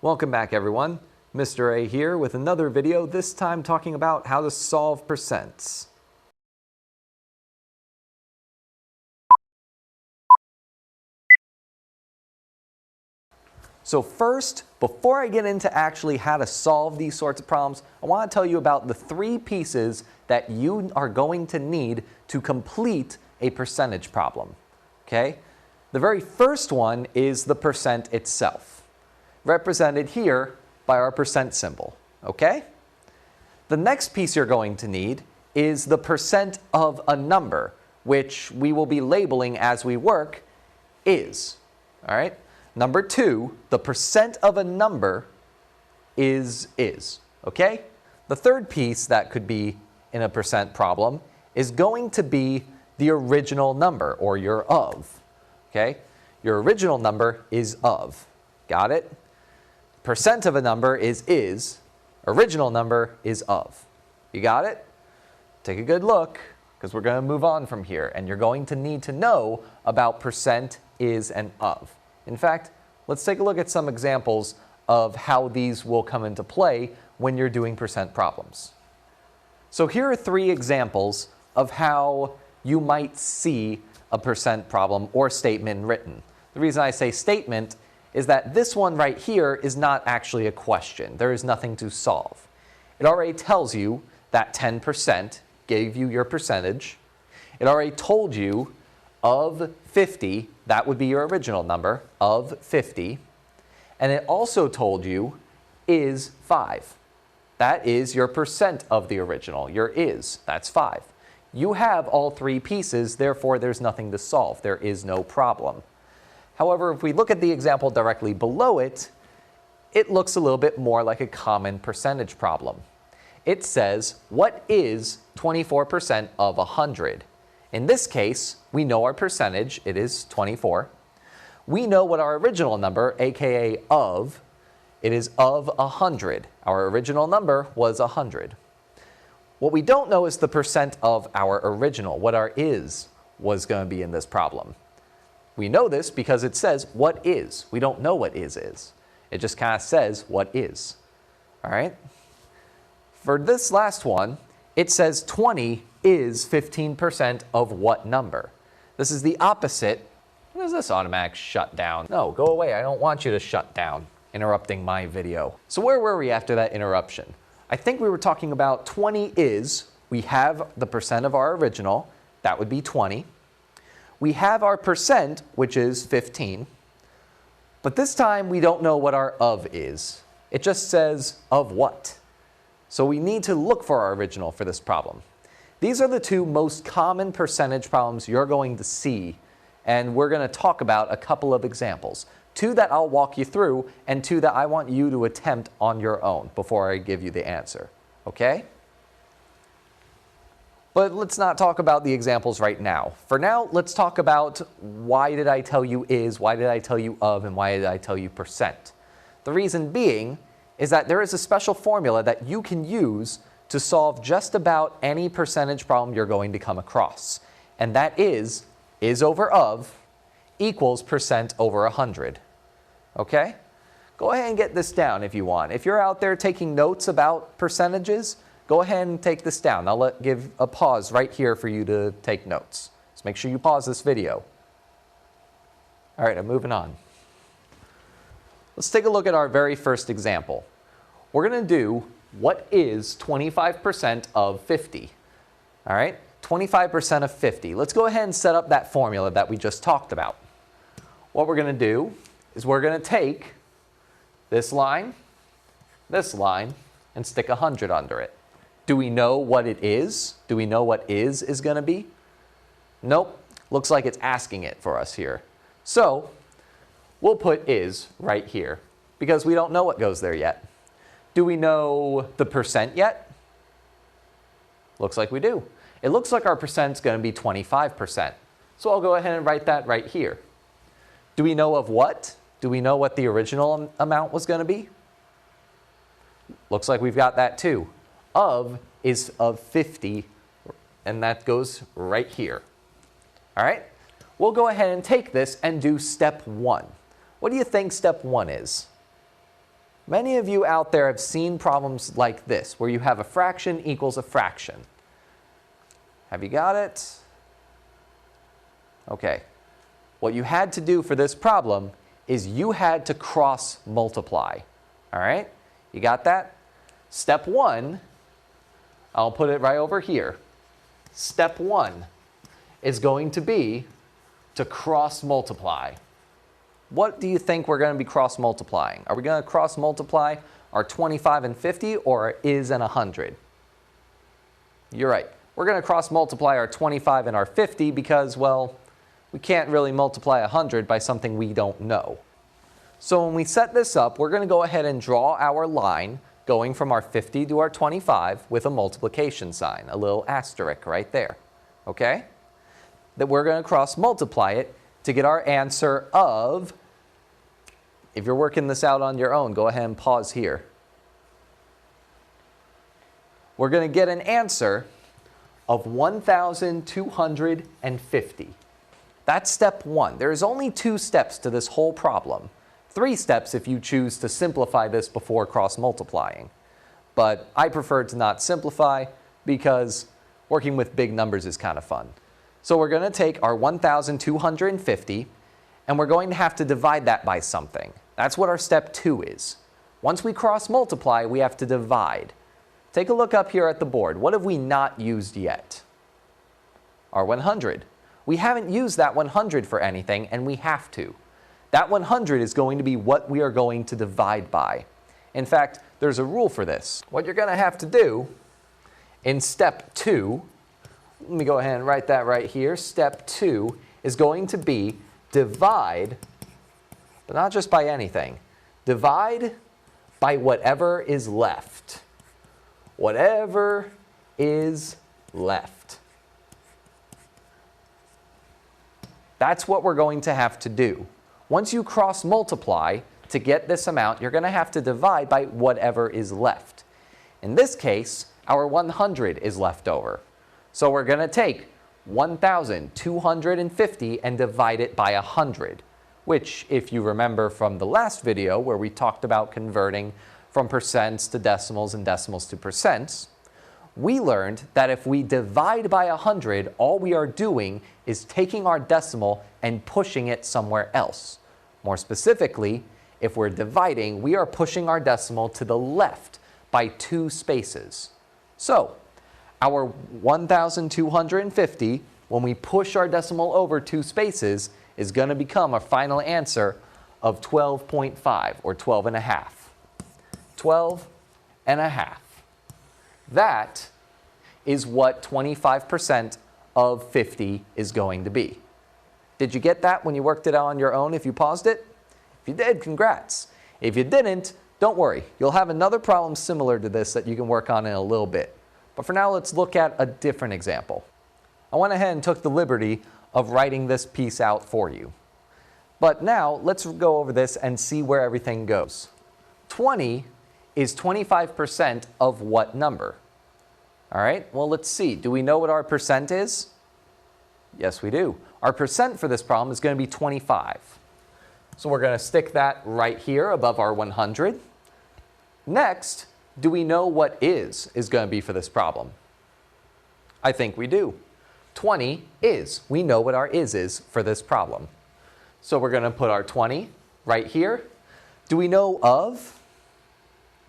Welcome back everyone. Mr. A here with another video, this time talking about how to solve percents. So first, before I get into actually how to solve these sorts of problems, I want to tell you about the three pieces that you are going to need to complete a percentage problem. Okay? The very first one is the percent itself, represented here by our percent symbol. Okay? The next piece you're going to need is the percent of a number, which we will be labeling as we work is. All right? Number two, the percent of a number is. Okay? The third piece that could be in a percent problem is going to be the original number, or your of. Okay? Your original number is of. Got it? Percent of a number is. Original number is of. You got it? Take a good look, because we're going to move on from here, and you're going to need to know about percent, is, and of. In fact, let's take a look at some examples of how these will come into play when you're doing percent problems. So here are three examples of how you might see a percent problem or statement written. The reason I say statement is that this one right here is not actually a question. There is nothing to solve. It already tells you that 10% gave you your percentage. It already told you of 50, that would be your original number, of 50. And it also told you is 5. That is your percent of the original, your is, that's 5. You have all three pieces, therefore there's nothing to solve. There is no problem. However, if we look at the example directly below it, it looks a little bit more like a common percentage problem. It says, what is 24% of 100? In this case, we know our percentage, it is 24. We know what our original number, aka of, it is of 100. Our original number was 100. What we don't know is the percent of our original, what our is was going to be in this problem. We know this because it says what is. We don't know what is. It just kind of says what is. All right? For this last one, it says 20 is 15% of what number? This is the opposite. What is this automatic shutdown? No, go away. I don't want you to shut down, interrupting my video. So where were we after that interruption? I think we were talking about 20 is, we have the percent of our original, that would be 20. We have our percent, which is 15. But this time we don't know what our of is. It just says of what. So we need to look for our original for this problem. These are the two most common percentage problems you're going to see, and we're going to talk about a couple of examples. Two that I'll walk you through, and two that I want you to attempt on your own before I give you the answer. Okay? But let's not talk about the examples right now. For now, let's talk about why did I tell you is, why did I tell you of, and why did I tell you percent. The reason being is that there is a special formula that you can use to solve just about any percentage problem you're going to come across. And that is over of equals percent over 100. Okay? Go ahead and get this down if you want. If you're out there taking notes about percentages, go ahead and take this down. I'll give a pause right here for you to take notes. So make sure you pause this video. All right, I'm moving on. Let's take a look at our very first example. We're going to do what is 25% of 50. All right, 25% of 50. Let's go ahead and set up that formula that we just talked about. What we're going to do is we're going to take this line, and stick 100 under it. Do we know what it is? Do we know what is going to be? Nope. Looks like it's asking it for us here. So we'll put is right here because we don't know what goes there yet. Do we know the percent yet? Looks like we do. It looks like our percent's going to be 25%. So I'll go ahead and write that right here. Do we know of what? Do we know what the original amount was going to be? Looks like we've got that too. Of is of 50, and that goes right here. All right? We'll go ahead and take this and do step 1. What do you think step 1 is? Many of you out there have seen problems like this, where you have a fraction equals a fraction. Have you got it? Okay. What you had to do for this problem is you had to cross multiply. All right? You got that? Step 1, I'll put it right over here. Step 1 is going to be to cross multiply. What do you think we're going to be cross multiplying? Are we going to cross multiply our 25 and 50 or our is and 100? You're right. We're going to cross multiply our 25 and our 50 because, well, we can't really multiply 100 by something we don't know. So when we set this up, we're going to go ahead and draw our line going from our 50 to our 25 with a multiplication sign, a little asterisk right there. Okay? That we're going to cross multiply it to get our answer of, if you're working this out on your own, go ahead and pause here. We're going to get an answer of 1,250. That's step 1. There's only 2 steps to this whole problem. 3 steps if you choose to simplify this before cross multiplying. But I prefer to not simplify because working with big numbers is kind of fun. So we're going to take our 1,250 and we're going to have to divide that by something. That's what our step 2 is. Once we cross multiply, we have to divide. Take a look up here at the board. What have we not used yet? Our 100. We haven't used that 100 for anything, and we have to. That 100 is going to be what we are going to divide by. In fact, there's a rule for this. What you're going to have to do in step 2, let me go ahead and write that right here. Step 2 is going to be divide, but not just by anything. Divide by whatever is left. Whatever is left. That's what we're going to have to do. Once you cross multiply to get this amount, you're going to have to divide by whatever is left. In this case, our 100 is left over. So we're going to take 1,250 and divide it by 100, which, if you remember from the last video where we talked about converting from percents to decimals and decimals to percents, we learned that if we divide by 100, all we are doing is taking our decimal and pushing it somewhere else. More specifically, if we're dividing, we are pushing our decimal to the left by 2 spaces. So, our 1,250, when we push our decimal over 2 spaces, is going to become our final answer of 12.5 or 12 and a half. 12 and a half. That is what 25% of 50 is going to be. Did you get that when you worked it out on your own if you paused it? If you did, congrats. If you didn't, don't worry. You'll have another problem similar to this that you can work on in a little bit. But for now, let's look at a different example. I went ahead and took the liberty of writing this piece out for you. But now, let's go over this and see where everything goes. 20 is 25% of what number? All right, well, let's see. Do we know what our percent is? Yes, we do. Our percent for this problem is going to be 25. So we're going to stick that right here above our 100. Next, do we know what is going to be for this problem? I think we do. 20 is. We know what our is for this problem. So we're going to put our 20 right here. Do we know of?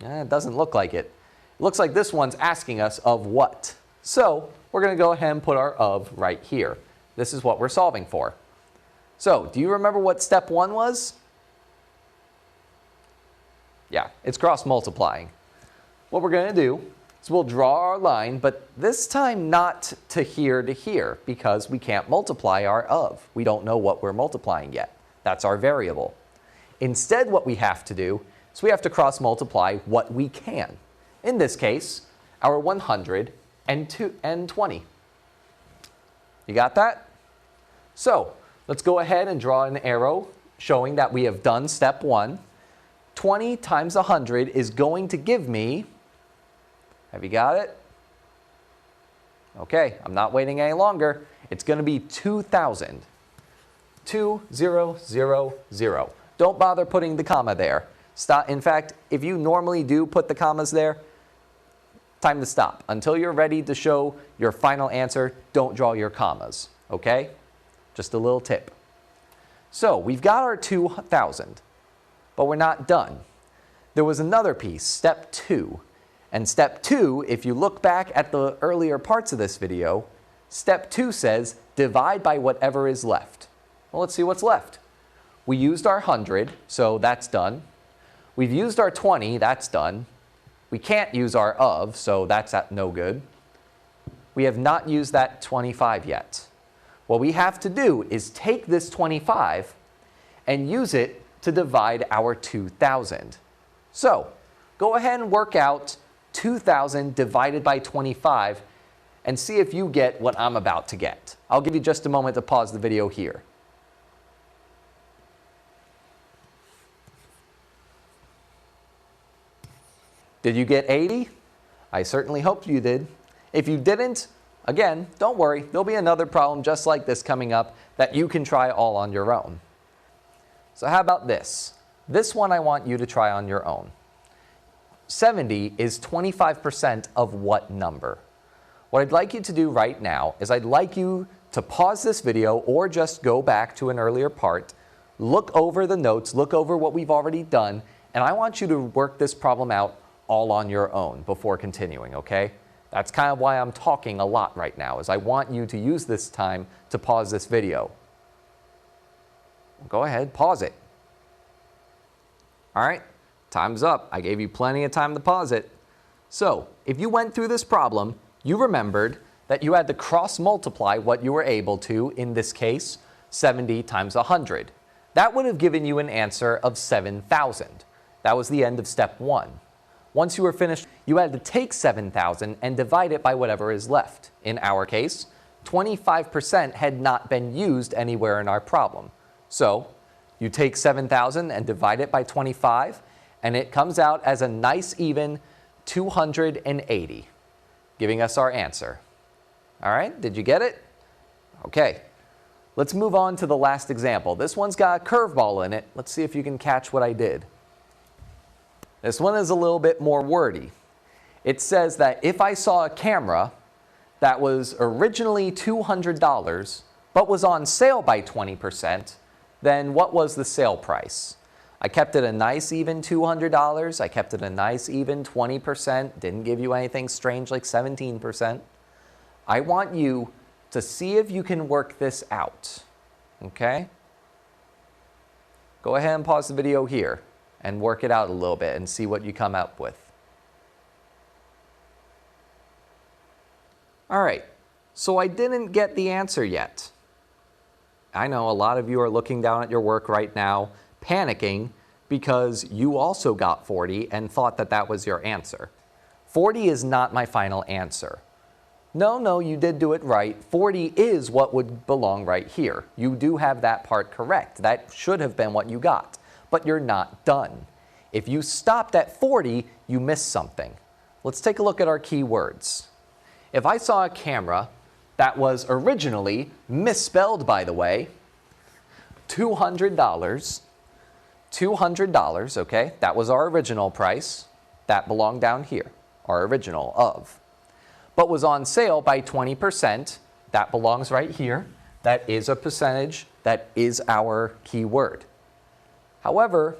It doesn't look like it. It looks like this one's asking us of what. So we're going to go ahead and put our of right here. This is what we're solving for. So do you remember what step 1 was? Yeah, it's cross multiplying. What we're going to do is we'll draw our line, but this time not to here, because we can't multiply our of. We don't know what we're multiplying yet. That's our variable. Instead, what we have to do is we have to cross multiply what we can. In this case, our 120. You got that? So let's go ahead and draw an arrow showing that we have done step 1. 20 times 100 is going to give me, have you got it? Okay, I'm not waiting any longer. It's going to be 2,000. 2000. Don't bother putting the comma there. Stop. In fact, if you normally do put the commas there, time to stop. Until you're ready to show your final answer, don't draw your commas, okay? Just a little tip. So we've got our 2,000, but we're not done. There was another piece, step 2. And step 2, if you look back at the earlier parts of this video, step 2 says divide by whatever is left. Well, let's see what's left. We used our 100, so that's done. We've used our 20, that's done. We can't use our of, so that's no good. We have not used that 25 yet. What we have to do is take this 25 and use it to divide our 2,000. So go ahead and work out 2,000 divided by 25 and see if you get what I'm about to get. I'll give you just a moment to pause the video here. Did you get 80? I certainly hope you did. If you didn't, again, don't worry. There'll be another problem just like this coming up that you can try all on your own. So how about this? This one I want you to try on your own. 70 is 25% of what number? What I'd like you to do right now is I'd like you to pause this video or just go back to an earlier part, look over the notes, look over what we've already done, and I want you to work this problem out all on your own before continuing, okay? That's kind of why I'm talking a lot right now, is I want you to use this time to pause this video. Go ahead, pause it. All right, time's up. I gave you plenty of time to pause it. So, if you went through this problem, you remembered that you had to cross multiply what you were able to, in this case, 70 times 100. That would have given you an answer of 7,000. That was the end of step 1. Once you were finished, you had to take 7,000 and divide it by whatever is left. In our case, 25% had not been used anywhere in our problem. So, you take 7,000 and divide it by 25, and it comes out as a nice even 280, giving us our answer. All right, did you get it? Okay, let's move on to the last example. This one's got a curveball in it. Let's see if you can catch what I did. This one is a little bit more wordy. It says that if I saw a camera that was originally $200 but was on sale by 20%, then what was the sale price? I kept it a nice even $200. I kept it a nice even 20%. Didn't give you anything strange like 17%. I want you to see if you can work this out. Okay? Go ahead and pause the video here and work it out a little bit and see what you come up with. All right, so I didn't get the answer yet. I know a lot of you are looking down at your work right now, panicking because you also got 40 and thought that that was your answer. 40 is not my final answer. No, you did do it right. 40 is what would belong right here. You do have that part correct. That should have been what you got. But you're not done. If you stopped at 40, you missed something. Let's take a look at our key words. If I saw a camera that was originally, misspelled by the way, $200, okay, that was our original price. That belonged down here, our original of. But was on sale by 20%, that belongs right here. That is a percentage, that is our key word. However,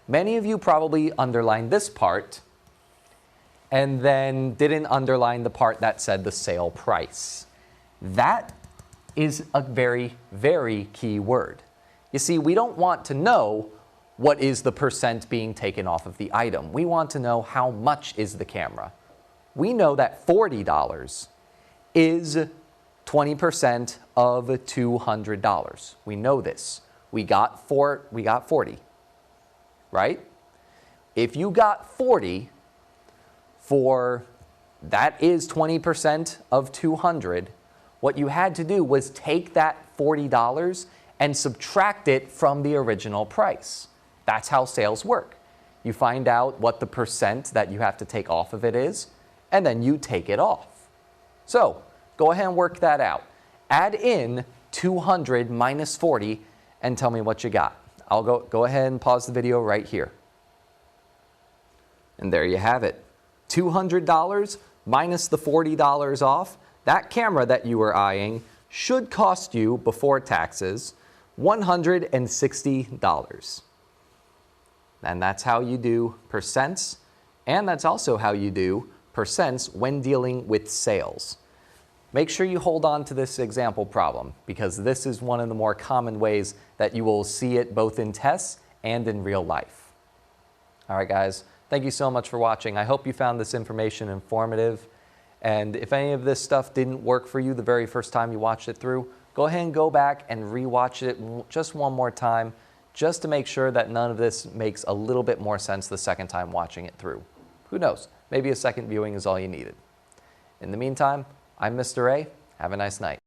many of you probably underlined this part and then didn't underline the part that said the sale price. That is a very, very key word. You see, we don't want to know what is the percent being taken off of the item. We want to know how much is the camera. We know that $40 is 20% of $200. We know this. We got 40. Right? If you got 40 for, that is 20% of 200, what you had to do was take that $40 and subtract it from the original price. That's how sales work. You find out what the percent that you have to take off of it is, and then you take it off. So, go ahead and work that out. Add in 200 minus 40 and tell me what you got. I'll go ahead and pause the video right here. And there you have it. $200 minus the $40 off. That camera that you were eyeing should cost you, before taxes, $160. And that's how you do percents, and that's also how you do percents when dealing with sales. Make sure you hold on to this example problem, because this is one of the more common ways that you will see it both in tests and in real life. All right, guys, thank you so much for watching. I hope you found this information informative. And if any of this stuff didn't work for you the very first time you watched it through, go ahead and go back and rewatch it just one more time, just to make sure that none of this makes a little bit more sense the second time watching it through. Who knows? Maybe a second viewing is all you needed. In the meantime, I'm Mr. A. Have a nice night.